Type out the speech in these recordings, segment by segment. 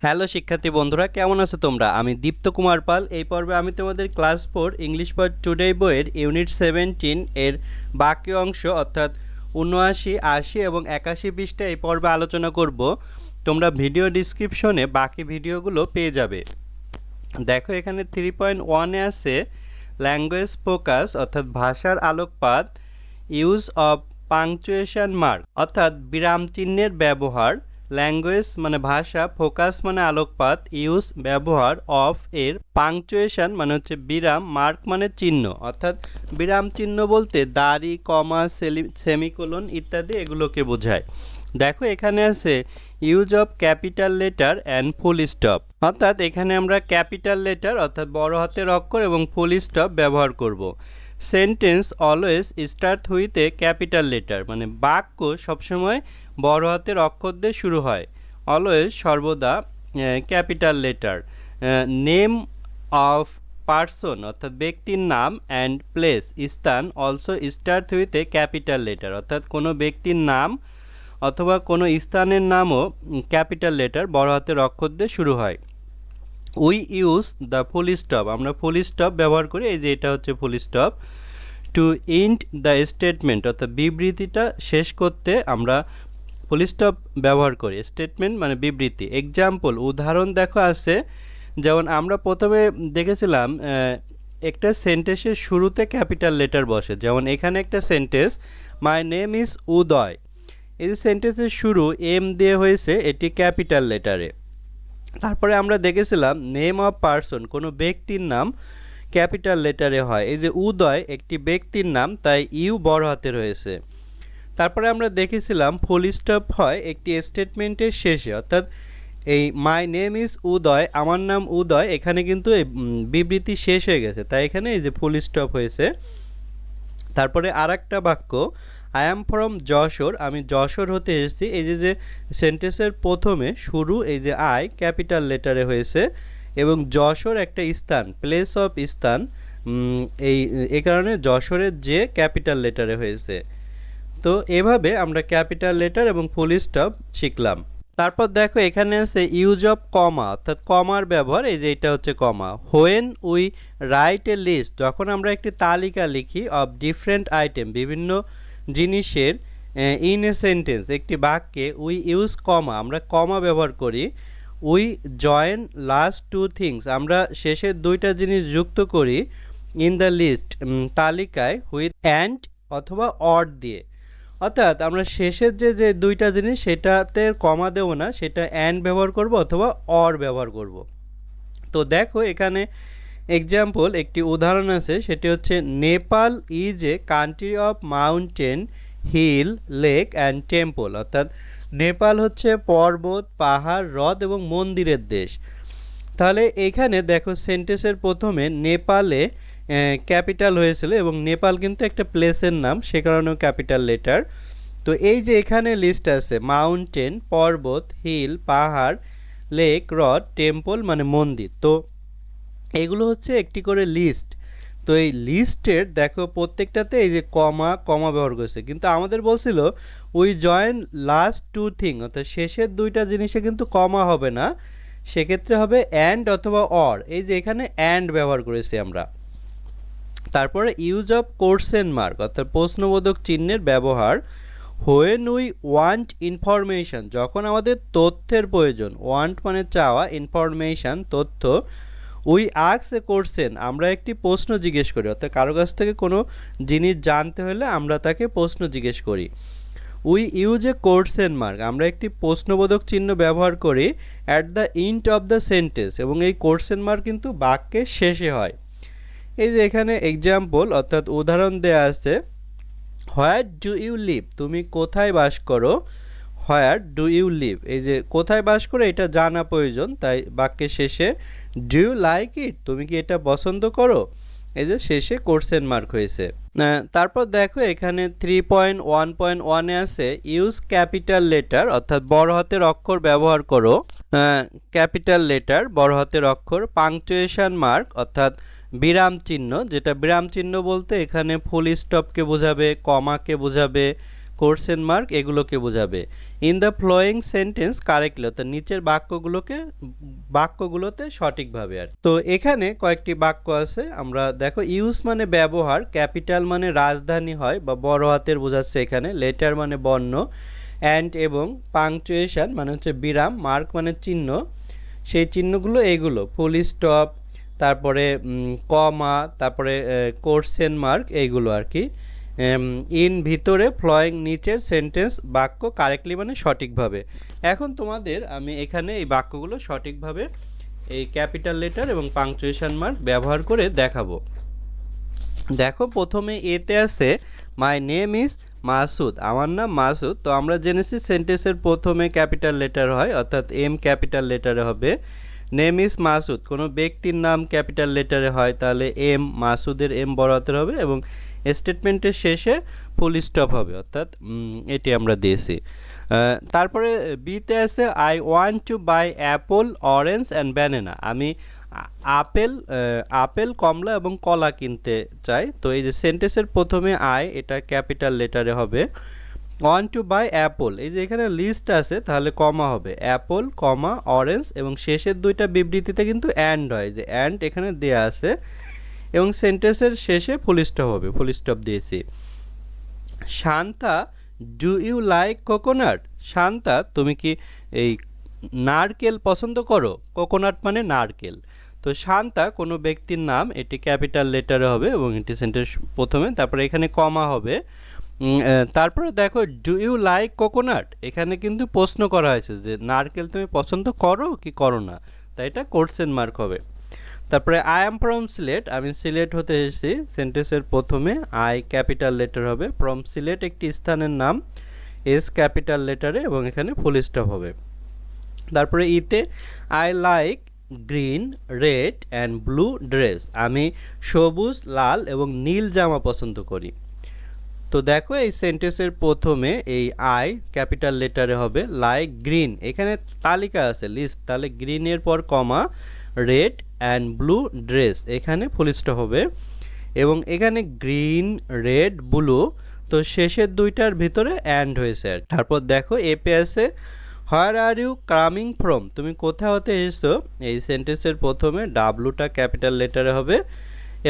Hello শিক্ষার্থী বন্ধুরা, কেমন আছো তোমরা? আমি দীপ্ত কুমার পাল। এই পর্বে আমি তোমাদের ক্লাস 4 ইংলিশ ফর টুডে বইয়ের ইউনিট 17 এর বাকি অংশ অর্থাৎ ৭৯, ৮০ এবং ৮১ পৃষ্ঠা এই পর্বে আলোচনা করব। তোমরা ভিডিও ডিসক্রিপশনে বাকি ভিডিওগুলো পেয়ে যাবে। দেখো, এখানে 3.1-এ আছে ল্যাঙ্গুয়েজ ফোকাস অর্থাৎ ভাষার আলোকপাত, ইউজ অফ পাংচুয়েশন মার্ক অর্থাৎ বিরাম চিহ্নের ব্যবহার, ল্যাঙ্গুয়েজ মানে ভাষা, ফোকাস মানে আলোকপাত, ইউজ ব্যবহার, অফ এর পাংচুয়েশন মানে হচ্ছে বিরাম, মার্ক মানে চিহ্ন অর্থাৎ বিরাম চিহ্ন বলতে দাড়ি, কমা, সেমিকোলন ইত্যাদি এগুলোকে বোঝায়। দেখো, এখানে আছে use of capital letter and full stop অর্থাৎ এখানে আমরা ক্যাপিটাল লেটার অর্থাৎ বড় হাতের অক্ষর এবং ফুল স্টপ ব্যবহার করব। Sentence always start with a capital letter মানে বাক্য সবসময় বড় হাতের অক্ষর দিয়ে শুরু হয়। অলওয়েজ সর্বদা capital letter. Name of person অর্থাৎ ব্যক্তির নাম অ্যান্ড প্লেস স্থান also start with a capital letter অর্থাৎ কোনো ব্যক্তির নাম অথবা কোনো স্থানের নামও ক্যাপিটাল লেটার বড় হাতের অক্ষর দিয়ে শুরু হয়। We use the full stop আমরা ফুল স্টপ ব্যবহার করি, এই যে এটা হচ্ছে full stop. Two ইন্ড the statement অর্থাৎ বিবৃতিটা শেষ করতে আমরা ফুল স্টপ ব্যবহার করি। স্টেটমেন্ট মানে বিবৃতি। এক্সাম্পল উদাহরণ দেখো আছে, যেমন আমরা প্রথমে দেখেছিলাম একটা সেন্টেন্সের শুরুতে ক্যাপিটাল লেটার বসে। যেমন এখানে একটা সেন্টেন্স, মাই নেম ইজ উদয়, এই যে সেন্টেন্সের শুরু এম দিয়ে হয়েছে, এটি ক্যাপিটাল লেটারে। তারপরে আমরা দেখেছিলাম নেম অফ পার্সন কোনো ব্যক্তির নাম ক্যাপিটাল লেটারে হয়, এই যে উদয় একটি ব্যক্তির নাম তাই ইউ বড় হাতে রয়েছে। তারপরে আমরা দেখেছিলাম ফুল স্টপ হয় একটি স্টেটমেন্টের শেষে অর্থাৎ এই মাই নেম ইজ উদয়, আমার নাম উদয়, এখানে কিন্তু এই বিবৃতি শেষ হয়ে গেছে তাই এখানে এই যে ফুল স্টপ হয়েছে। তারপরে আর একটা বাক্য, আই অ্যাম ফ্রম যশোর, আমি যশোর হতে এসেছি, এই যে সেন্টেন্সের প্রথমে শুরু এই যে আই ক্যাপিটাল লেটারে হয়েছে এবং যশোর একটা স্থান, প্লেস অফ স্থান, এই কারণে যশোরের যে ক্যাপিটাল লেটারে হয়েছে। তো এভাবে আমরা ক্যাপিটাল লেটার এবং ফুল স্টপ শিখলাম। তারপর দেখো, এখানে আছে ইউজ অফ কমা অর্থাৎ কমার ব্যবহার, এই যে এটা হচ্ছে comma. When we write a list যখন আমরা একটি তালিকা লিখি, অফ ডিফারেন্ট আইটেম বিভিন্ন জিনিসের, ইন এ সেন্টেন্স একটি বাক্যে, উই ইউজ কমা আমরা কমা ব্যবহার করি। We join last two things আমরা শেষের দুইটা জিনিস যুক্ত করি, ইন দ্য লিস্ট তালিকায়, উইথ অ্যান্ড অথবা অর দিয়ে অর্থাৎ আমরা শেষের যে দুইটা জিনিস সেটাতে কমা দেবো না, সেটা অ্যান্ড ব্যবহার করব অথবা অর ব্যবহার করব। তো দেখো, এখানে এক্সাম্পল একটি উদাহরণ আছে, সেটি হচ্ছে Nepal is a country of mountain, hill, lake and temple অর্থাৎ নেপাল হচ্ছে পর্বত, পাহাড়, হ্রদ এবং মন্দিরের দেশ। তাহলে এখানে দেখো সেন্টেন্সের প্রথমে নেপালে ক্যাপিটাল হয়েছিল এবং নেপাল কিন্তু একটা প্লেসের নাম, সে কারণেও ক্যাপিটাল লেটার। তো এই যে এখানে লিস্ট আছে মাউন্টেন পর্বত, হিল পাহাড়, লেক, হ্রদ, টেম্পল মানে মন্দির, তো এগুলো হচ্ছে একটি করে লিস্ট। তো এই লিস্টের দেখো প্রত্যেকটাতে এই যে কমা কমা ব্যবহার করেছে, কিন্তু আমাদের বলছিল we join last two thing অর্থাৎ শেষের দুইটা জিনিসে কিন্তু কমা হবে না, সেক্ষেত্রে হবে অ্যান্ড অথবা অর, এই যে এখানে অ্যান্ড ব্যবহার করেছি আমরা। তারপরে ইউজ অফ কোশ্চেন মার্ক অর্থাৎ প্রশ্নবোধক চিহ্নের ব্যবহার। হোয়েন উই ওয়ান্ট ইনফরমেশান যখন আমাদের তথ্যের প্রয়োজন, ওয়ান্ট মানে চাওয়া, ইনফরমেশান তথ্য, উই আস্ক এ কোশ্চেন আমরা একটি প্রশ্ন জিজ্ঞেস করি অর্থাৎ কারো কাছ থেকে কোনো জিনিস জানতে হলে আমরা তাকে প্রশ্ন জিজ্ঞেস করি। We use a question mark আমরা একটি প্রশ্নবোধক চিহ্ন ব্যবহার করি at the end of the sentence এবং এই কোশ্চেন মার্ক কিন্তু বাক্যের শেষে হয়। এই যে এখানে এক্সাম্পল অর্থাৎ উদাহরণ দেওয়া আছে, হোয়ার ডু ইউ লিভ তুমি কোথায় বাস করো, হোয়ার ডু ইউ লিভ এই যে কোথায় বাস করো এটা জানা প্রয়োজন, তাই বাক্যের শেষে ডু ইউ লাইক ইট তুমি কি এটা পছন্দ করো, এই যে শেষে কোশ্চেন মার্ক হয়েছে। তারপর দেখো, এখানে 3.1.1-এ আছে ইউজ ক্যাপিটাল লেটার অর্থাৎ বড় হাতের অক্ষর ব্যবহার করো, ক্যাপিটাল লেটার বড় হাতের অক্ষর, পাংচুয়েশন মার্ক অর্থাৎ বিরাম চিহ্ন, যেটা বিরাম চিহ্ন বলতে এখানে ফুল স্টপকে বোঝাবে, কমাকে বোঝাবে, কোশ্চেন মার্ক এগুলোকে বোঝাবে। In the following sentence correctly, অর্থাৎ নিচের বাক্যগুলোতে সঠিকভাবে আর। তো এখানে কয়েকটি বাক্য আছে, আমরা দেখো ইউজ মানে ব্যবহার, ক্যাপিটাল মানে রাজধানী হয় বা বড় হাতের বোঝাচ্ছে এখানে, লেটার মানে বর্ণ, অ্যান্ড এবং পাংচুয়েশন মানে হচ্ছে বিরাম, মার্ক মানে চিহ্ন, সেই চিহ্নগুলো এইগুলো ফুল স্টপ, তারপরে কমা, তারপরে কোশ্চেন মার্ক এইগুলো আর কি। ইন ভিতরে, ফ্লোয়িং নিচের, সেন্টেন্স বাক্য, কারেক্টলি মানে সঠিকভাবে। এখন তোমাদের আমি এখানে এই বাক্যগুলো সঠিকভাবে এই ক্যাপিটাল লেটার এবং পাংচুয়েশন মার্ক ব্যবহার করে দেখাবো। দেখো প্রথমে এতে আছে মাই নেম ইজ মাসুদ, আমার নাম মাসুদ। তো আমরা জেনেছি সেন্টেন্সের প্রথমে ক্যাপিটাল লেটার হয়, অর্থাৎ এম ক্যাপিটাল লেটারে হবে। নেম ইজ মাসুদ, কোনো ব্যক্তির নাম ক্যাপিটাল লেটারে হয়, তাহলে এম, মাসুদের এম বড় হাতের হবে এবং স্টেটমেন্টের শেষে ফুল স্টপ হবে, অর্থাৎ এটি আমরা দিয়েছি। তারপরে বিতে আছে I want to buy apple, orange and banana, আমি আপেল, কমলা এবং কলা কিনতে চাই। তো এই যে সেন্টেন্সের প্রথমে আই, এটা ক্যাপিটাল লেটারে হবে। ওয়ান্ট টু বাই অ্যাপল, এই যে এখানে লিস্ট আছে তাহলে কমা হবে, অ্যাপল, কমা, অরেঞ্জ এবং শেষের দুইটা বিবৃতিতে কিন্তু অ্যান্ড হয়, যে অ্যান্ড এখানে দেয়া আছে এবং সেন্টেন্সের শেষে ফুল স্টপ হবে, ফুল স্টপ দিয়েছি। Shanta, do you like coconut, Shanta তুমি কি এই নারকেল পছন্দ করো, কোকোনাট মানে নারকেল। তো শান্তা কোনো ব্যক্তির নাম, এটি ক্যাপিটাল লেটারে হবে এবং এটি সেন্টেন্স প্রথমে, তারপরে এখানে কমা হবে। তারপরে দেখো ডু ইউ লাইক কোকোনাট, এখানে কিন্তু প্রশ্ন করা হয়েছে যে নারকেল তুমি পছন্দ করো কি করো না, তাই এটা কোশ্চেন মার্ক হবে। তারপরে আই অ্যাম ফ্রম সিলেট, আমি সিলেট হতে এসেছি, সেন্টেন্সের প্রথমে আই ক্যাপিটাল লেটার হবে, ফ্রম সিলেট একটি স্থানের নাম, এস ক্যাপিটাল লেটারে এবং এখানে ফুল স্টপ হবে। তারপরে ইতে I like green, red and blue dress, আমি সবুজ, লাল এবং নীল জামা পছন্দ করি। তো দেখো এই সেন্টেন্সের প্রথমে এই আই ক্যাপিটাল লেটারে হবে, লাইক গ্রিন, এখানে তালিকা আছে লিস্ট, তাহলে গ্রিনের পর কমা, রেড অ্যান্ড ব্লু ড্রেস, এখানে ফুল স্টপ হবে এবং এখানে গ্রিন, রেড, ব্লু, তো শেষের দুইটার ভিতরে অ্যান্ড হয়েছে। তারপর দেখো এপে আছে হোয়ার আর ইউ কামিং ফ্রম, তুমি কোথা হতে এসেছো, এই সেন্টেন্সের প্রথমে ডাব্লুটা ক্যাপিটাল লেটারে হবে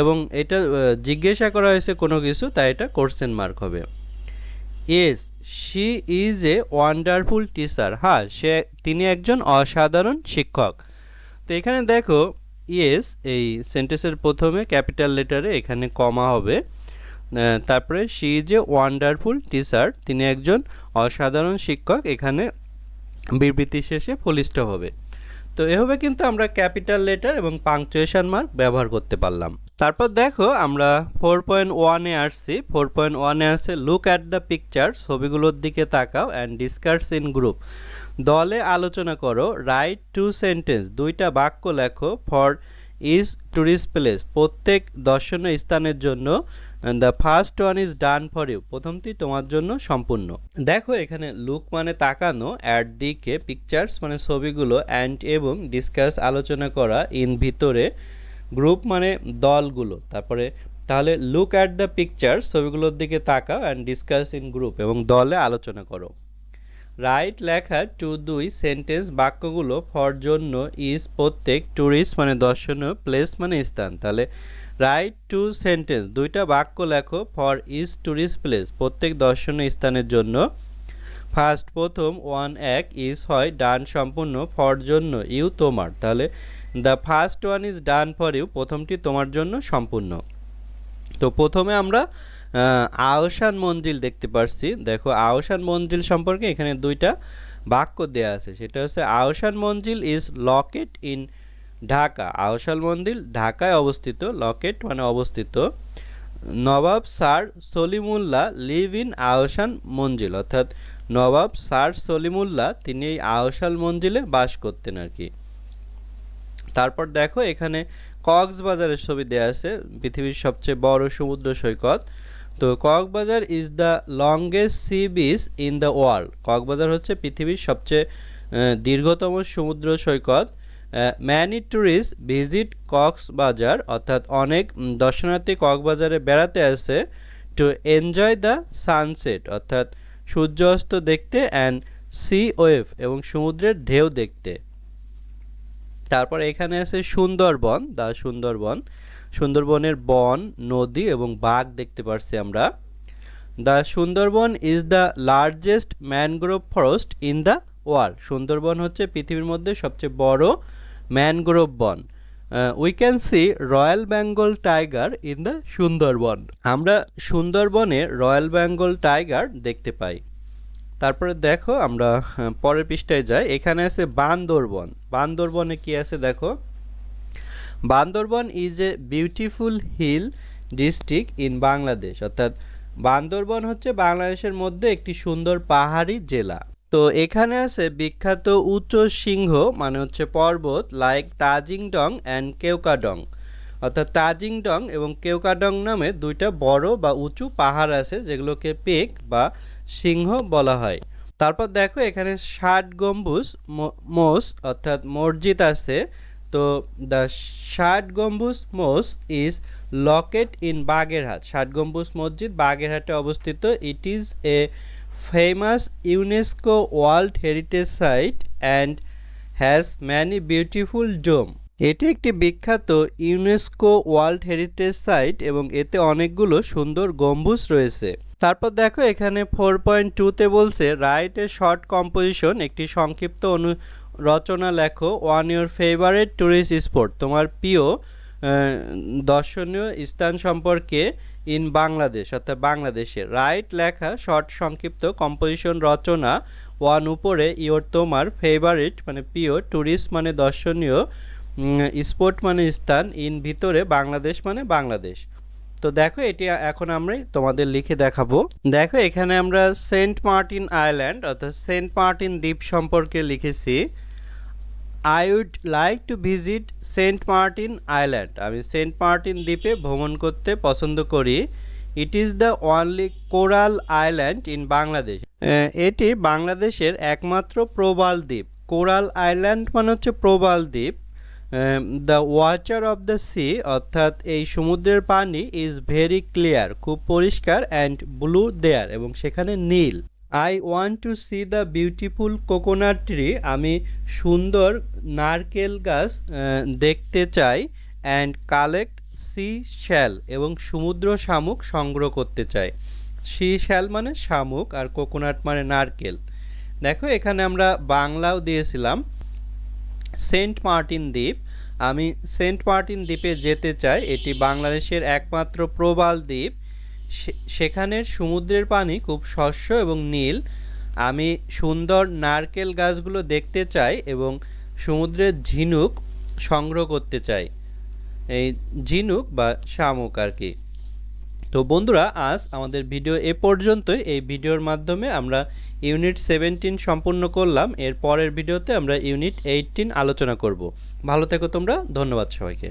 এবং এটা জিজ্ঞাসা করা হয়েছে কোনো কিছু, তাই এটা কোশ্চেন মার্ক হবে। Yes she is a wonderful teacher, হ্যাঁ তিনি একজন অসাধারণ শিক্ষক। তো এখানে দেখো ইয়েস এই সেন্টেন্সের প্রথমে ক্যাপিটাল লেটারে এখানে কমা হবে, তারপরে she is a wonderful teacher, তিনি একজন অসাধারণ শিক্ষক, এখানে বিবৃতি শেষে ফুল স্টপ হবে। তো এভাবে কিন্তু আমরা ক্যাপিটাল লেটার এবং পাংচুয়েশন মার্ক ব্যবহার করতে পারলাম। তারপর দেখো আমরা 4.1-এ আসছি। 4.1-এ আছে লুক অ্যাট দ্য পিকচার, ছবিগুলোর দিকে তাকাও, অ্যান্ড ডিসকাস ইন গ্রুপ, দলে আলোচনা করো, রাইট টু সেন্টেন্স, দুইটা বাক্য লেখো, ফর ইজ টুরিস্ট প্লেস, প্রত্যেক দর্শনীয় স্থানের জন্য, the first one is done for you, প্রথমটি তোমার জন্য সম্পূর্ণ। দেখো এখানে লুক মানে তাকানো, অ্যাট দিকে, পিকচার্স মানে ছবিগুলো, অ্যান্ড এবং ডিসকাস আলোচনা করা, ইন ভিতরে, গ্রুপ মানে দলগুলো। তাহলে লুক অ্যাট দ্য পিকচার্স, ছবিগুলোর দিকে তাকাও, অ্যান্ড ডিসকাস ইন গ্রুপ এবং দলে আলোচনা করো। রাইট লেখা, টু দুই, সেন্টেন্স বাক্যগুলো, ফর জন্য, ইজ প্রত্যেক, টুরিস্ট মানে দর্শনীয়, প্লেস মানে স্থান। তাহলে রাইট টু সেন্টেন্স, দুইটা বাক্য লেখো, ফর ইজ টুরিস্ট প্লেস, প্রত্যেক দর্শনীয় স্থানের জন্য, ফার্স্ট প্রথম, ওয়ান এক, ইজ হয়, ডান সম্পূর্ণ, ফর জন্য, ইউ তোমার, তাহলে the first one is done for you, প্রথমটি তোমার জন্য সম্পূর্ণ। তো প্রথমে আমরা আহসান মঞ্জিল দেখতে পাচ্ছি। দেখো আহসান মঞ্জিল সম্পর্কে এখানে দুইটা বাক্য দেয়া আছে, সেটা হচ্ছে Ahsan Manzil is locate in Dhaka, Ahsan Manzil ঢাকায় অবস্থিত, লকেট মানে অবস্থিত। Nawab Sir Salimullah live in Ahsan Manzil, অর্থাৎ নবাব স্যার সলিমুল্লাহ তিনি এই আহসান মঞ্জিলে বাস করতেন আর কি। তারপর দেখো এখানে কক্সবাজারের ছবি দেওয়া আছে, পৃথিবীর সবচেয়ে বড় সমুদ্র সৈকত। তো Cox's Bazar is the longest sea beach in the world, Cox's Bazar হচ্ছে পৃথিবীর সবচেয়ে দীর্ঘতম সমুদ্র সৈকত। ম্যানি ট্যুরিস্ট ভিজিট কক্সবাজার, অর্থাৎ অনেক দর্শনার্থী কক্সবাজারে বেড়াতে আসে, টু এনজয় দ্য সানসেট, অর্থাৎ সূর্যাস্ত দেখতে, অ্যান্ড সি ওয়েভ এবং সমুদ্রের ঢেউ দেখতে। তারপর এখানে আছে সুন্দরবন, দ্য সুন্দরবন। সুন্দরবনের বন, নদী এবং বাঘ দেখতে পারছি আমরা। The Sundarban is the largest mangrove forest in the world. Sundarban হচ্ছে পৃথিবীর মধ্যে সবচেয়ে বড় ম্যানগ্রোভ বন। We can see royal Bengal tiger in the Sundarban. আমরা সুন্দরবনে রয়্যাল বেঙ্গল টাইগার দেখতে পাই। তারপরে দেখো আমরা পরের পৃষ্ঠায় যাই। এখানে আছে বান্দরবন। বান্দরবনে কি আছে দেখো। Bandarban is a beautiful hill district in Bangladesh. অর্থাৎ বান্দরবন হচ্ছে বাংলাদেশের মধ্যে একটি সুন্দর পাহাড়ি জেলা। তো এখানে আছে বিখ্যাত উচ্চ সিংহ মানে হচ্ছে পর্বত, লাইক তাজিংডং অ্যান্ড কেওকাডং। অর্থাৎ তাজিংডং এবং কেওকাডং নামে দুইটা বড় বা উঁচু পাহাড় আছে যেগুলোকে পেক বা সিংহ বলা হয়। তারপর দেখো এখানে 60 গম্বুজ মোস অর্থাৎ মসজিদ আছে। তো the 60 Gombuj mosque is locate in Bagerhat. 60 গম্বুজ মসজিদ বাগেরহাটে অবস্থিত। It is a famous UNESCO world heritage site and has many beautiful dome. এটি একটি বিখ্যাত ইউনেস্কো ওয়ার্ল্ড হেরিটেজ সাইট এবং এতে অনেকগুলো সুন্দর গম্বুজ রয়েছে। তারপর দেখো এখানে 4.2-তে বলছে রাইট এ শর্ট কম্পোজিশন। একটি সংক্ষিপ্ত রচনা লেখো। One your favourite tourist spot. তোমার প্রিয় দর্শনীয় স্থান সম্পর্কে ইন বাংলাদেশ অর্থাৎ বাংলাদেশে। রাইট লেখা শর্ট সংক্ষিপ্ত কম্পোজিশন রচনা। ওয়ান উপরে ইওর তোমার ফেভারিট মানে প্রিয়, ট্যুরিস্ট মানে দর্শনীয়, স্পট মানে স্থান, ইন ভিতরে বাংলাদেশ মানে বাংলাদেশ। তো দেখো এটি এখন আমরা তোমাদের লিখে দেখাবো। দেখো এখানে আমরা সেন্ট মার্টিন আইল্যান্ড অর্থাৎ সেন্ট মার্টিন দ্বীপ সম্পর্কে লিখেছি। I would like to visit Saint Martin island. আমি সেন্ট মার্টিন দ্বীপে ভ্রমণ করতে পছন্দ করি। It is the only coral island in Bangladesh. এটি বাংলাদেশের একমাত্র প্রবাল দ্বীপ। কোরাল আইল্যান্ড মানে হচ্ছে প্রবাল দ্বীপ। The water of the sea অর্থাৎ এই সমুদ্রের পানি ইজ ভেরি ক্লিয়ার, খুব পরিষ্কার, অ্যান্ড ব্লু দেয়ার এবং সেখানে নীল। I want to see the beautiful coconut tree. আমি সুন্দর নারকেল গাছ দেখতে চাই। অ্যান্ড কালেক্ট সি শ্যাল এবং সমুদ্র শামুক সংগ্রহ করতে চাই। সি শ্যাল মানে শামুক আর কোকোনাট মানে নারকেল। দেখো এখানে আমরা বাংলাও দিয়েছিলাম। সেন্ট মার্টিন দ্বীপ। আমি সেন্ট মার্টিন দ্বীপে যেতে চাই। এটি বাংলাদেশের একমাত্র প্রবাল দ্বীপ। সেখানের সমুদ্রের পানি খুব স্বচ্ছ এবং নীল। আমি সুন্দর নারকেল গাছগুলো দেখতে চাই এবং সমুদ্রের ঝিনুক সংগ্রহ করতে চাই। এই ঝিনুক বা শামুক আর কি। তো বন্ধুরা আজ আমাদের ভিডিও এ পর্যন্তই। এই ভিডিওর মাধ্যমে আমরা ইউনিট 17 সম্পূর্ণ করলাম। এর পরের ভিডিওতে আমরা ইউনিট 18 আলোচনা করব। ভালো থেকো তোমরা। ধন্যবাদ সবাইকে।